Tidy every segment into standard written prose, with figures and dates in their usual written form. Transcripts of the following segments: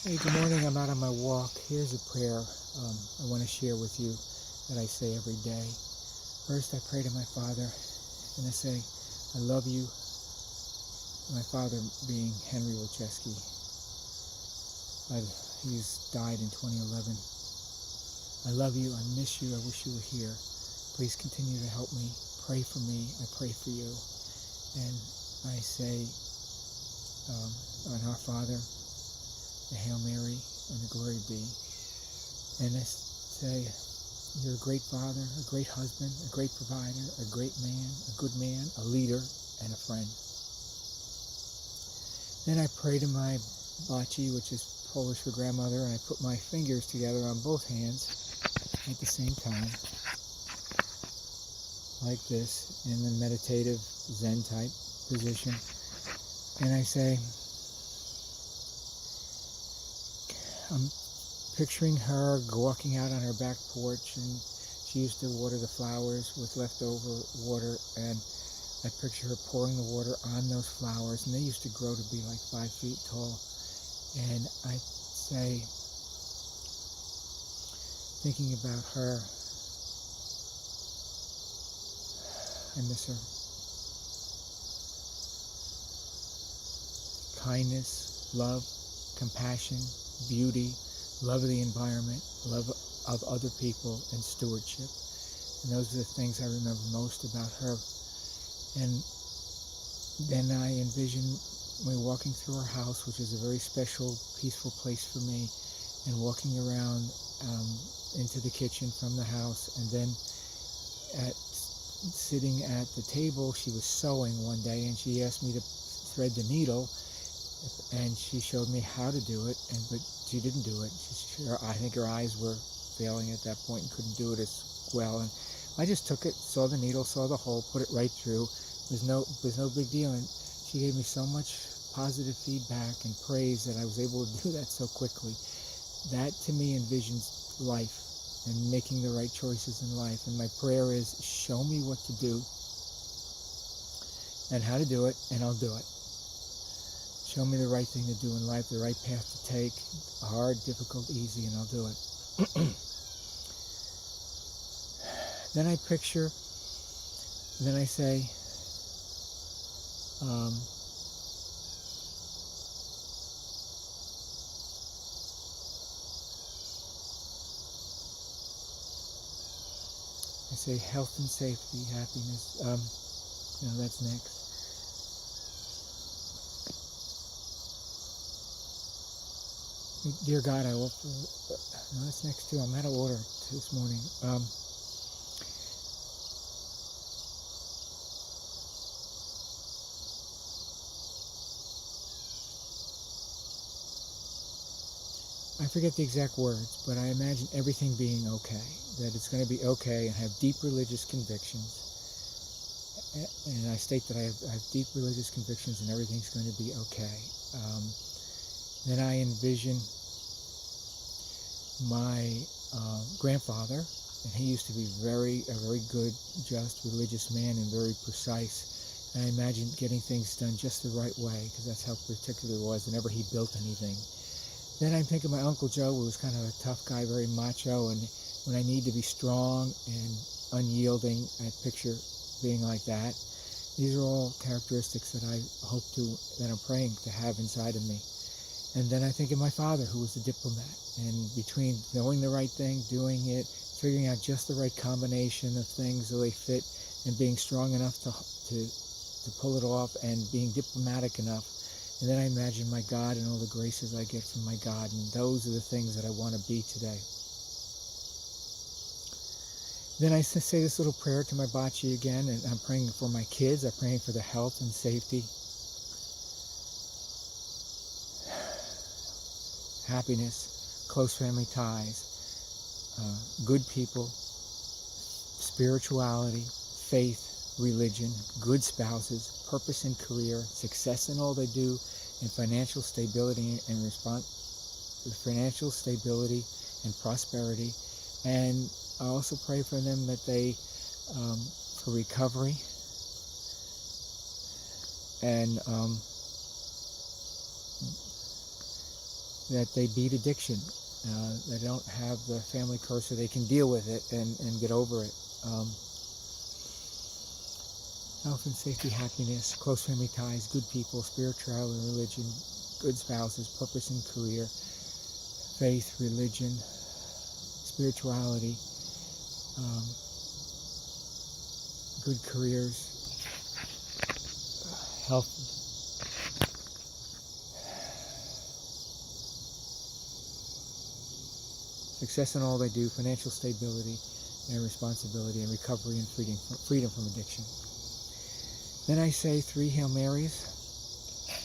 Hey, good morning. I'm out on my walk. Here's a prayer I want to share with you that I say every day. First, I pray to my Father, and I say, I love you. My father being Henry Wilczewski. He's died in 2011. I love you. I miss you. I wish you were here. Please continue to help me. Pray for me. I pray for you. And I say, on our Father, the Hail Mary, and the Glory be. And I say, you're a great father, a great husband, a great provider, a great man, a good man, a leader, and a friend. Then I pray to my baci, which is Polish for grandmother, and I put my fingers together on both hands at the same time, like this, in the meditative Zen type position. And I say, I'm picturing her walking out on her back porch, and she used to water the flowers with leftover water, and I picture her pouring the water on those flowers, and they used to grow to be like 5 feet tall. And I say, thinking about her, I miss her. Kindness, love, compassion, beauty, love of the environment, love of other people, and stewardship. And those are the things I remember most about her. And then I envision me walking through her house, which is a very special, peaceful place for me, and walking around into the kitchen from the house, and then sitting at the table, she was sewing one day, and she asked me to thread the needle, and she showed me how to do it, but she didn't do it. I think her eyes were failing at that point and couldn't do it as well. And I just took it, saw the needle, saw the hole, put it right through. There's no big deal. And she gave me so much positive feedback and praise that I was able to do that so quickly. That to me envisions life and making the right choices in life. And my prayer is, show me what to do and how to do it, and I'll do it. Show me the right thing to do in life, the right path to take, hard, difficult, easy, and I'll do it. Then I picture, then I say, health and safety, happiness, that's next. Dear God, I offer, no, that's next too. I'm out of order this morning. I forget the exact words, but I imagine everything being okay, that it's going to be okay, and have deep religious convictions. And I state that I have deep religious convictions, and everything's going to be okay. Then I envision my grandfather, and he used to be a very good, just, religious man, and very precise. And I imagine getting things done just the right way, because that's how particular he was whenever he built anything. Then I'm thinking my Uncle Joe, who was kind of a tough guy, very macho, and when I need to be strong and unyielding, I picture being like that. These are all characteristics that that I'm praying to have inside of me. And then I think of my father, who was a diplomat, and between knowing the right thing, doing it, figuring out just the right combination of things so they fit, and being strong enough to pull it off, and being diplomatic enough. And then I imagine my God and all the graces I get from my God, and those are the things that I want to be today. Then I say this little prayer to my baci again, and I'm praying for my kids. I'm praying for their health and safety, happiness, close family ties, good people, spirituality, faith, religion, good spouses, purpose in career, success in all they do, and financial stability and prosperity. And I also pray for them that they, for recovery, and that they beat addiction. They don't have the family curse, so they can deal with it and get over it. Health and safety, happiness, close family ties, good people, spirituality and religion, good spouses, purpose and career, faith, religion, spirituality, good careers, health, success in all they do, financial stability and responsibility, and recovery and freedom from addiction. Then I say 3 Hail Marys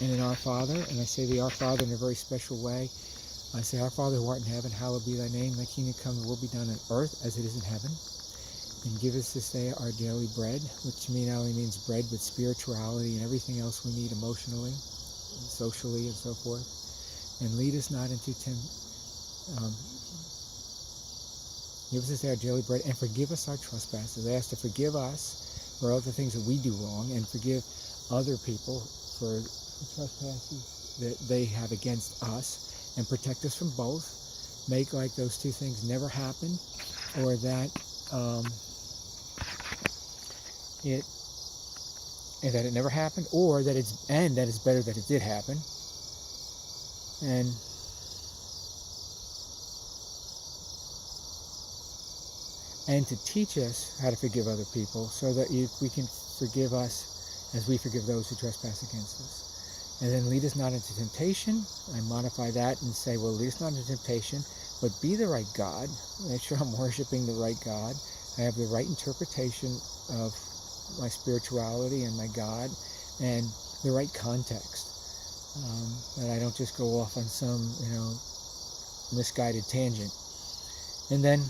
and an Our Father, and I say the Our Father in a very special way. I say, Our Father who art in heaven, hallowed be thy name. Thy kingdom come, thy will be done on earth as it is in heaven. And give us this day our daily bread, which to me not only means bread, but spirituality and everything else we need emotionally, and socially, and so forth. And lead us not into give us this day our daily bread, and forgive us our trespasses. I ask to forgive us for all the things that we do wrong, and forgive other people for the trespasses that they have against us, and protect us from both. Make like those two things never happen, or that it never happened, or that it's better that it did happen. And to teach us how to forgive other people, so that we can forgive us as we forgive those who trespass against us. And then lead us not into temptation. I modify that and say, well, lead us not into temptation, but be the right God. Make sure I'm worshiping the right God. I have the right interpretation of my spirituality and my God, and the right context. That I don't just go off on some, misguided tangent. And then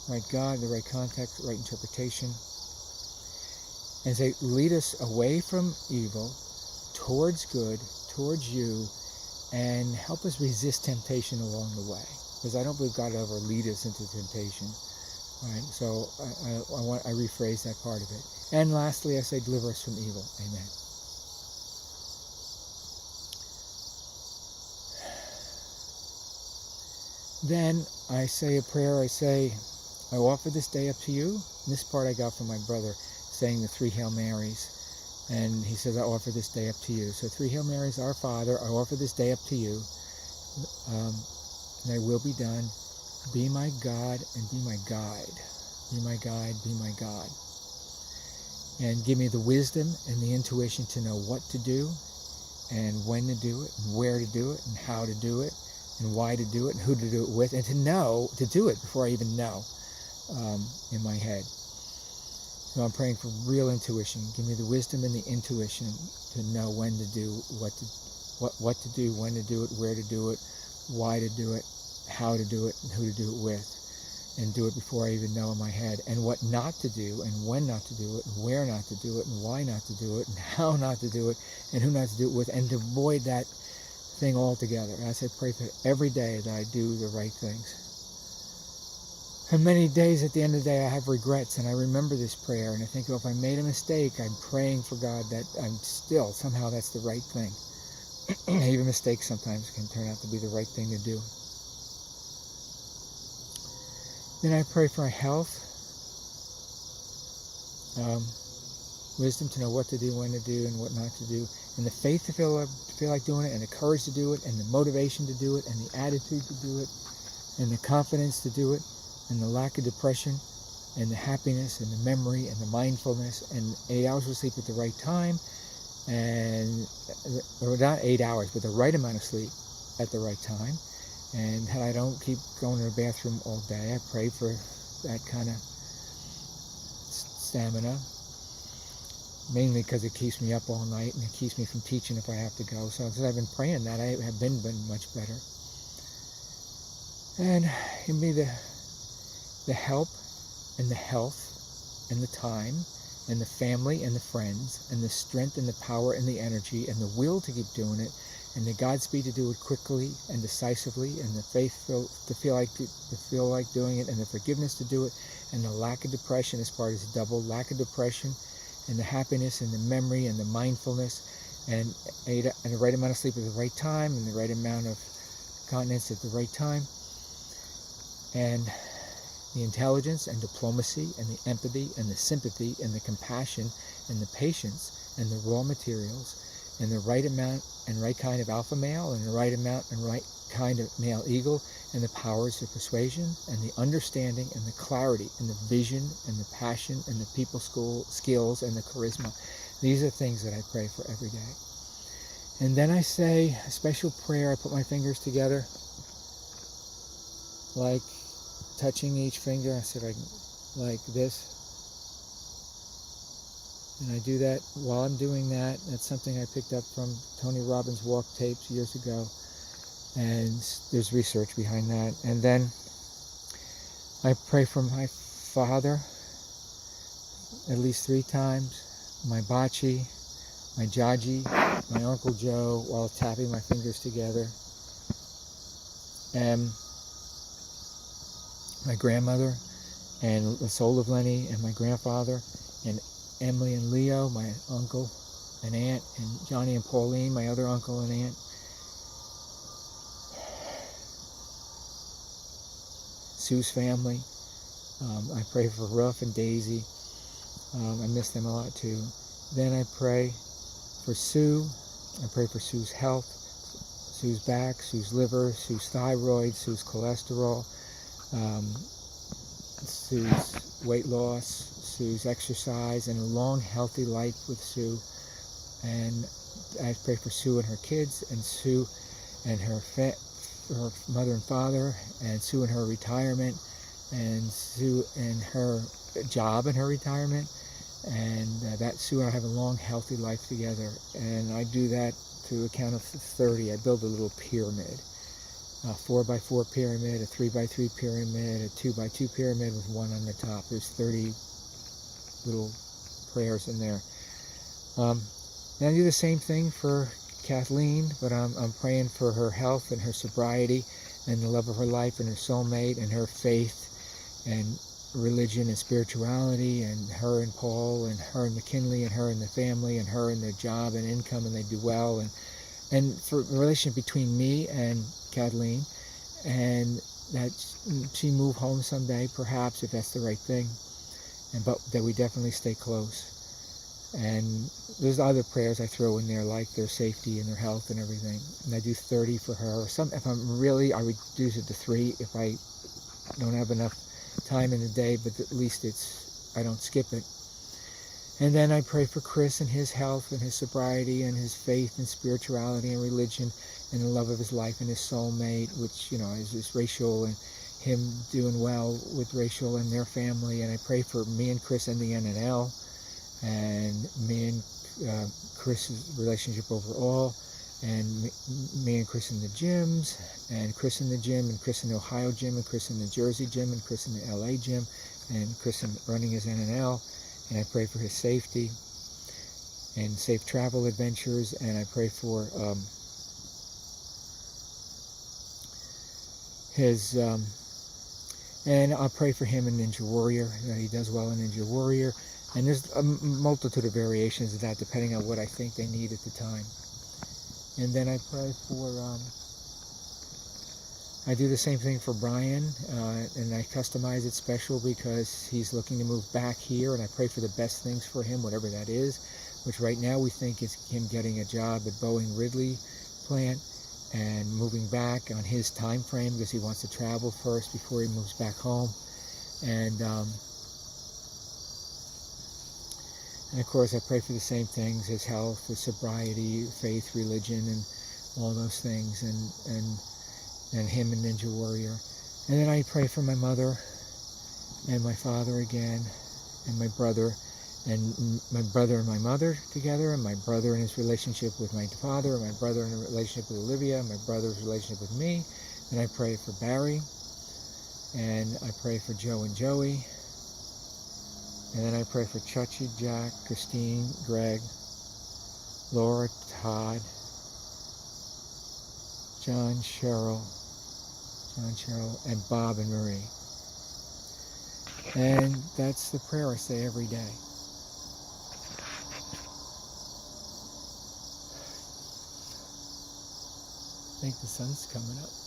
right God, the right context, right interpretation. And say, lead us away from evil, towards good, towards you, and help us resist temptation along the way. Because I don't believe God will ever lead us into temptation. Right? So I rephrase that part of it. And lastly, I say, deliver us from evil. Amen. Then I say a prayer. I offer this day up to you. And this part I got from my brother, saying the 3 Hail Marys. And he says, I offer this day up to you. So 3 Hail Marys, Our Father, I offer this day up to you. Thy will be done. Be my God and be my guide. Be my guide, be my God. And give me the wisdom and the intuition to know what to do, and when to do it, and where to do it, and how to do it, and why to do it, and who to do it with, and to know to do it before I even know in my head. So I'm praying for real intuition. Give me the wisdom and the intuition to know when to do, what to do, when to do it, where to do it, why to do it, how to do it, and who to do it with, and do it before I even know in my head, and what not to do, and when not to do it, and where not to do it, and why not to do it, and how not to do it, and who not to do it with, and to avoid that thing altogether. As I pray for every day that I do the right things. And many days at the end of the day I have regrets, and I remember this prayer, and I think, if I made a mistake, I'm praying for God that I'm still, somehow that's the right thing. Even mistakes sometimes can turn out to be the right thing to do. Then I pray for health, wisdom to know what to do, when to do, and what not to do, and the faith to feel like doing it, and the courage to do it, and the motivation to do it, and the attitude to do it, and the confidence to do it, and the lack of depression, and the happiness, and the memory, and the mindfulness, and 8 hours of sleep at the right time, or not 8 hours, but the right amount of sleep at the right time, and that I don't keep going to the bathroom all day. I pray for that kind of stamina, mainly because it keeps me up all night, and it keeps me from teaching if I have to go. So since I've been praying that, I have been much better. And give me the help, and the health, and the time, and the family, and the friends, and the strength, and the power, and the energy, and the will to keep doing it, and the Godspeed to do it quickly and decisively, and the faith to feel like doing it, and the forgiveness to do it, and the lack of depression. This part is double: lack of depression, and the happiness and the memory and the mindfulness and the right amount of sleep at the right time and the right amount of continence at the right time, and the intelligence and diplomacy and the empathy and the sympathy and the compassion and the patience and the raw materials and the right amount and right kind of alpha male and the right amount and right kind of male eagle, and the powers of persuasion and the understanding and the clarity and the vision and the passion and the people skills and the charisma. These are things that I pray for every day. And then I say a special prayer. I put my fingers together, like touching each finger. I said like this. And I do that while I'm doing that. That's something I picked up from Tony Robbins' walk tapes years ago. And there's research behind that. And then I pray for my father at least 3 times, my Bachi, my Jaji, my Uncle Joe, while tapping my fingers together, and my grandmother, and the soul of Lenny, and my grandfather, and Emily and Leo, my uncle and aunt, and Johnny and Pauline, my other uncle and aunt. Sue's family. I pray for Ruff and Daisy. I miss them a lot too. Then I pray for Sue. I pray for Sue's health, Sue's back, Sue's liver, Sue's thyroid, Sue's cholesterol, Sue's weight loss, Sue's exercise, and a long, healthy life with Sue. And I pray for Sue and her kids, and Sue and her mother and father, and Sue and her retirement, and Sue and her job and her retirement, and that Sue and I have a long, healthy life together. And I do that to a count of 30. I build a little pyramid, a 4x4 pyramid, a 3x3 pyramid, a 2x2 pyramid with one on the top. There's 30 little prayers in there. And I do the same thing for Kathleen, but I'm praying for her health and her sobriety and the love of her life and her soulmate and her faith and religion and spirituality, and her and Paul and her and McKinley and her and the family and her and their job and income, and they do well, and for the relationship between me and Kathleen, and that she move home someday, perhaps, if that's the right thing, but that we definitely stay close. And there's other prayers I throw in there, like their safety and their health and everything. And I do 30 for her. If I'm really, I reduce it to 3 if I don't have enough time in the day, but at least I don't skip it. And then I pray for Chris and his health and his sobriety and his faith and spirituality and religion and the love of his life and his soulmate, which, is Rachel, and him doing well with Rachel and their family. And I pray for me and Chris and the NNL, and me and Chris's relationship overall, and me and Chris in the gyms, and Chris in the gym, and Chris in the Ohio gym, and Chris in the Jersey gym, and Chris in the LA gym, and Chris in running his NNL. And I pray for his safety and safe travel adventures, and I pray for his and I'll pray for him in Ninja Warrior, that he does well in Ninja Warrior. And there's a multitude of variations of that depending on what I think they need at the time. And then I pray for, I do the same thing for Brian, and I customize it special because he's looking to move back here, and I pray for the best things for him, whatever that is, which right now we think is him getting a job at Boeing Ridley plant and moving back on his time frame because he wants to travel first before he moves back home. And of course, I pray for the same things: his health, his sobriety, faith, religion, and all those things, and him in Ninja Warrior. And then I pray for my mother and my father again, and my brother and my mother together, and my brother in his relationship with my father, and my brother in a relationship with Olivia, and my brother's relationship with me. And I pray for Barry, and I pray for Joe and Joey. And then I pray for Chachi, Jack, Christine, Greg, Laura, Todd, John, Cheryl, and Bob and Marie. And that's the prayer I say every day. think the sun's coming up.